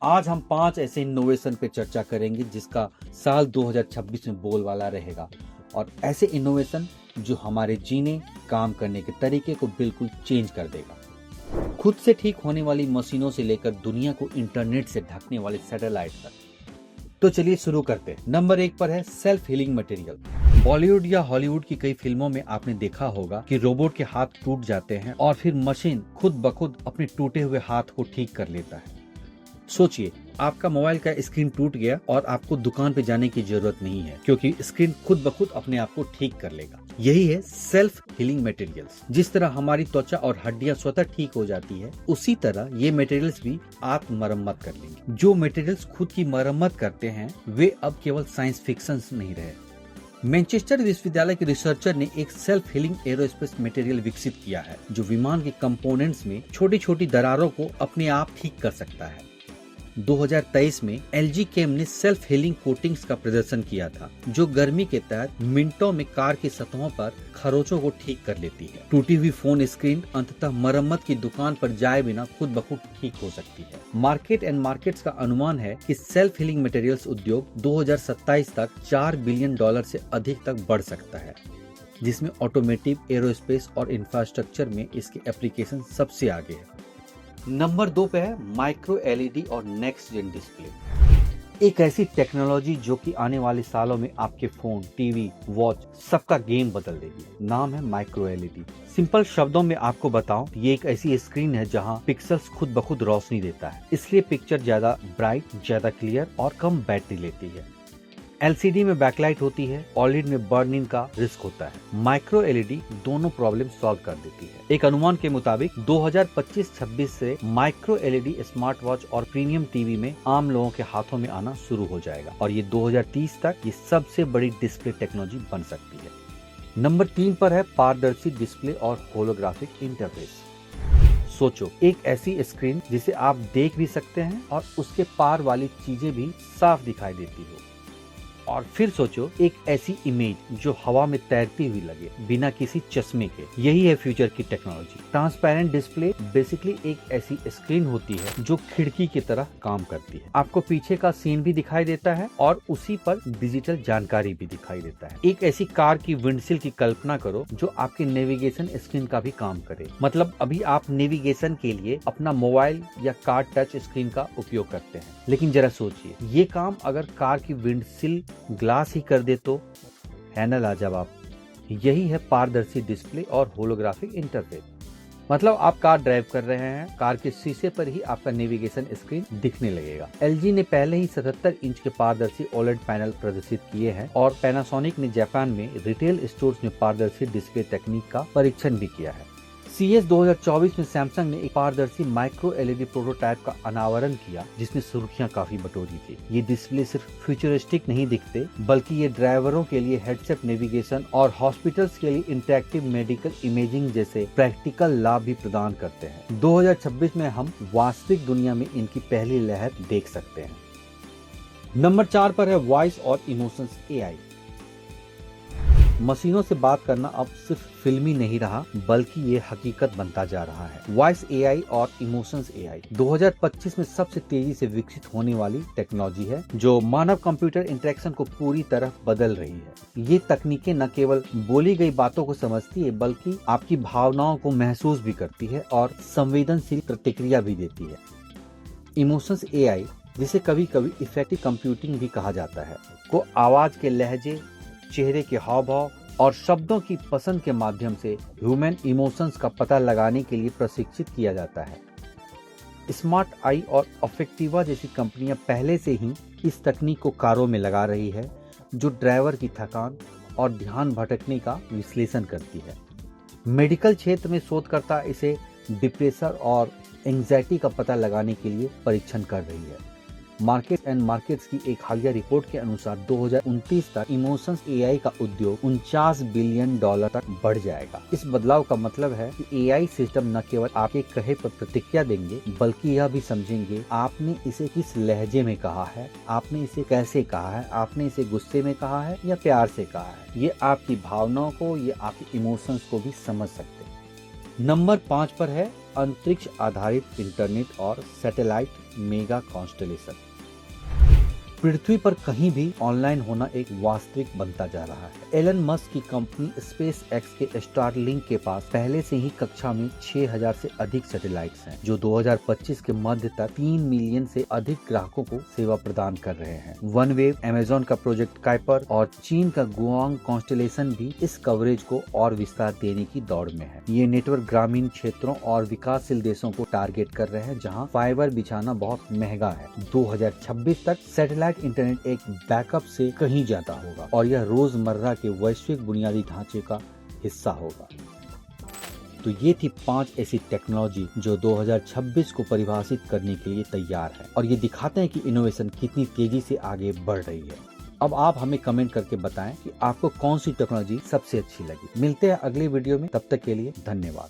आज हम 5 ऐसे इनोवेशन पे चर्चा करेंगे जिसका साल 2026 में बोलबाला रहेगा, और ऐसे इनोवेशन जो हमारे जीने, काम करने के तरीके को बिल्कुल चेंज कर देगा। खुद से ठीक होने वाली मशीनों से लेकर दुनिया को इंटरनेट से ढकने वाले सैटेलाइट तक। तो चलिए शुरू करते हैं। नंबर 1 पर है सेल्फ हीलिंग मटेरियल। बॉलीवुड या हॉलीवुड की कई फिल्मों में आपने देखा होगा कि रोबोट के हाथ टूट जाते हैं और फिर मशीन खुद ब खुद अपने टूटे हुए हाथ को ठीक कर लेता है। सोचिए, आपका मोबाइल का स्क्रीन टूट गया और आपको दुकान पे जाने की जरूरत नहीं है, क्योंकि स्क्रीन खुद ब खुद अपने आप को ठीक कर लेगा। यही है सेल्फ हीलिंग मटेरियल्स। जिस तरह हमारी त्वचा और हड्डियां स्वतः ठीक हो जाती है, उसी तरह ये मटेरियल्स भी आत्म मरम्मत कर लेंगे। जो मटेरियल्स खुद की मरम्मत करते हैं वे अब केवल साइंस फिक्शन नहीं रहे। मैनचेस्टर विश्वविद्यालय के रिसर्चर ने एक सेल्फ हीलिंग एरोस्पेस मटेरियल विकसित किया है जो विमान के कंपोनेंट्स में छोटी छोटी दरारों को अपने आप ठीक कर सकता है। 2023 में LG केम ने सेल्फ हीलिंग कोटिंग्स का प्रदर्शन किया था, जो गर्मी के तहत मिनटों में कार की सतहों पर खरोचों को ठीक कर लेती है। टूटी हुई फोन स्क्रीन अंततः मरम्मत की दुकान पर जाए बिना खुद ब खुद ठीक हो सकती है। मार्केट एंड मार्केट्स का अनुमान है कि सेल्फ हीलिंग मटेरियल्स उद्योग 2027 तक $4 बिलियन से अधिक तक बढ़ सकता है, जिसमें ऑटोमेटिव, एरोस्पेस और इंफ्रास्ट्रक्चर में इसके एप्लीकेशन सबसे आगे है। नंबर 2 पे है माइक्रो LED और नेक्स्ट जेन डिस्प्ले। एक ऐसी टेक्नोलॉजी जो कि आने वाले सालों में आपके फोन, टीवी, वॉच सबका गेम बदल देगी। नाम है माइक्रो LED। सिंपल शब्दों में आपको बताऊं, ये एक ऐसी स्क्रीन है जहां पिक्सेल्स खुद ब खुद रोशनी देता है, इसलिए पिक्चर ज्यादा ब्राइट, ज्यादा क्लियर और कम बैटरी लेती है। LCD में बैकलाइट होती है, OLED में बर्न इन का रिस्क होता है। माइक्रो LED दोनों प्रॉब्लम सॉल्व कर देती है। एक अनुमान के मुताबिक 2025-26 से माइक्रो LED स्मार्ट वॉच और प्रीमियम टीवी में आम लोगों के हाथों में आना शुरू हो जाएगा, और ये 2030 तक ये सबसे बड़ी डिस्प्ले टेक्नोलॉजी बन सकती है। नंबर 3 पर है पारदर्शी डिस्प्ले और होलोग्राफिक इंटरफेस। सोचो, एक ऐसी स्क्रीन जिसे आप देख भी सकते हैं और उसके पार वाली चीजें भी साफ दिखाई देती हो। और फिर सोचो, एक ऐसी इमेज जो हवा में तैरती हुई लगे बिना किसी चश्मे के। यही है फ्यूचर की टेक्नोलॉजी। ट्रांसपेरेंट डिस्प्ले बेसिकली एक ऐसी स्क्रीन होती है जो खिड़की की तरह काम करती है। आपको पीछे का सीन भी दिखाई देता है और उसी पर डिजिटल जानकारी भी दिखाई देता है। एक ऐसी कार की विंडशील्ड की कल्पना करो जो आपके नेविगेशन स्क्रीन का भी काम करे। मतलब अभी आप नेविगेशन के लिए अपना मोबाइल या कार टच स्क्रीन का उपयोग करते हैं, लेकिन जरा सोचिए, ये काम अगर कार की विंडशील्ड ग्लास ही कर दे तो। है ना लाजवाब। यही है पारदर्शी डिस्प्ले और होलोग्राफिक इंटरफेस। मतलब आप कार ड्राइव कर रहे हैं, कार के शीशे पर ही आपका नेविगेशन स्क्रीन दिखने लगेगा। LG ने पहले ही 77 इंच के पारदर्शी OLED पैनल प्रदर्शित किए हैं, और पैनासोनिक ने जापान में रिटेल स्टोर्स में पारदर्शी डिस्प्ले तकनीक का परीक्षण भी किया है। CES 2024 में सैमसंग ने एक पारदर्शी माइक्रो LED प्रोटोटाइप का अनावरण किया, जिसने सुर्खियां काफी बटोरी थी। ये डिस्प्ले सिर्फ फ्यूचरिस्टिक नहीं दिखते, बल्कि ये ड्राइवरों के लिए हेडसेट नेविगेशन और हॉस्पिटल्स के लिए इंटरैक्टिव मेडिकल इमेजिंग जैसे प्रैक्टिकल लाभ भी प्रदान करते हैं। 2026 में हम वास्तविक दुनिया में इनकी पहली लहर देख सकते हैं। नंबर 4 पर है वॉइस और इमोशंस AI। मशीनों से बात करना अब सिर्फ फिल्मी नहीं रहा, बल्कि ये हकीकत बनता जा रहा है। वॉइस AI और इमोशंस AI 2025 में सबसे तेजी से विकसित होने वाली टेक्नोलॉजी है, जो मानव कंप्यूटर इंटरेक्शन को पूरी तरह बदल रही है। ये तकनीकें न केवल बोली गई बातों को समझती है, बल्कि आपकी भावनाओं को महसूस भी करती है और संवेदनशील प्रतिक्रिया भी देती है। इमोशंस AI, जिसे कभी कभी इफेक्टिव कंप्यूटिंग भी कहा जाता है, को आवाज के लहजे, चेहरे के हाव भाव और शब्दों की पसंद के माध्यम से ह्यूमन इमोशंस का पता लगाने के लिए प्रशिक्षित किया जाता है। स्मार्ट आई और अफेक्टिवा जैसी कंपनियां पहले से ही इस तकनीक को कारों में लगा रही है, जो ड्राइवर की थकान और ध्यान भटकने का विश्लेषण करती है। मेडिकल क्षेत्र में शोधकर्ता इसे डिप्रेशन और एंग्जाइटी का पता लगाने के लिए परीक्षण कर रही है। मार्केट एंड मार्केट्स की एक हालिया रिपोर्ट के अनुसार 2029 तक इमोशंस AI का उद्योग $49 बिलियन तक बढ़ जाएगा। इस बदलाव का मतलब है कि AI सिस्टम न केवल आपके कहे पर प्रतिक्रिया देंगे, बल्कि यह भी समझेंगे आपने इसे किस लहजे में कहा है, आपने इसे कैसे कहा है, आपने इसे गुस्से में कहा है या प्यार से कहा है। ये आपकी भावनाओं को, ये आपके इमोशंस को भी समझ सकते हैं। नंबर 5 पर है अंतरिक्ष आधारित इंटरनेट और सैटेलाइट मेगा कॉन्स्टेलेशन। पृथ्वी पर कहीं भी ऑनलाइन होना एक वास्तविक बनता जा रहा है। एलन मस्क की कंपनी स्पेस एक्स के स्टारलिंक के पास पहले से ही कक्षा में 6000 से अधिक सैटेलाइट्स हैं, जो 2025 के मध्य तक 3 मिलियन से अधिक ग्राहकों को सेवा प्रदान कर रहे हैं। वनवेव, अमेजॉन का प्रोजेक्ट काइपर और चीन का गुआंग कॉन्स्टेलेशन भी इस कवरेज को और विस्तार देने की दौड़ में है। ये नेटवर्क ग्रामीण क्षेत्रों और विकासशील देशों को टारगेट कर रहे हैं, जहाँ फाइबर बिछाना बहुत महंगा है। 2026 तक सैटेलाइट इंटरनेट एक बैकअप से कहीं ज्यादा होगा और यह रोजमर्रा के वैश्विक बुनियादी ढांचे का हिस्सा होगा। तो ये थी 5 ऐसी टेक्नोलॉजी जो 2026 को परिभाषित करने के लिए तैयार है और ये दिखाते हैं कि इनोवेशन कितनी तेजी से आगे बढ़ रही है। अब आप हमें कमेंट करके बताएं कि आपको कौन सी टेक्नोलॉजी सबसे अच्छी लगी। मिलते हैं अगली वीडियो में, तब तक के लिए धन्यवाद।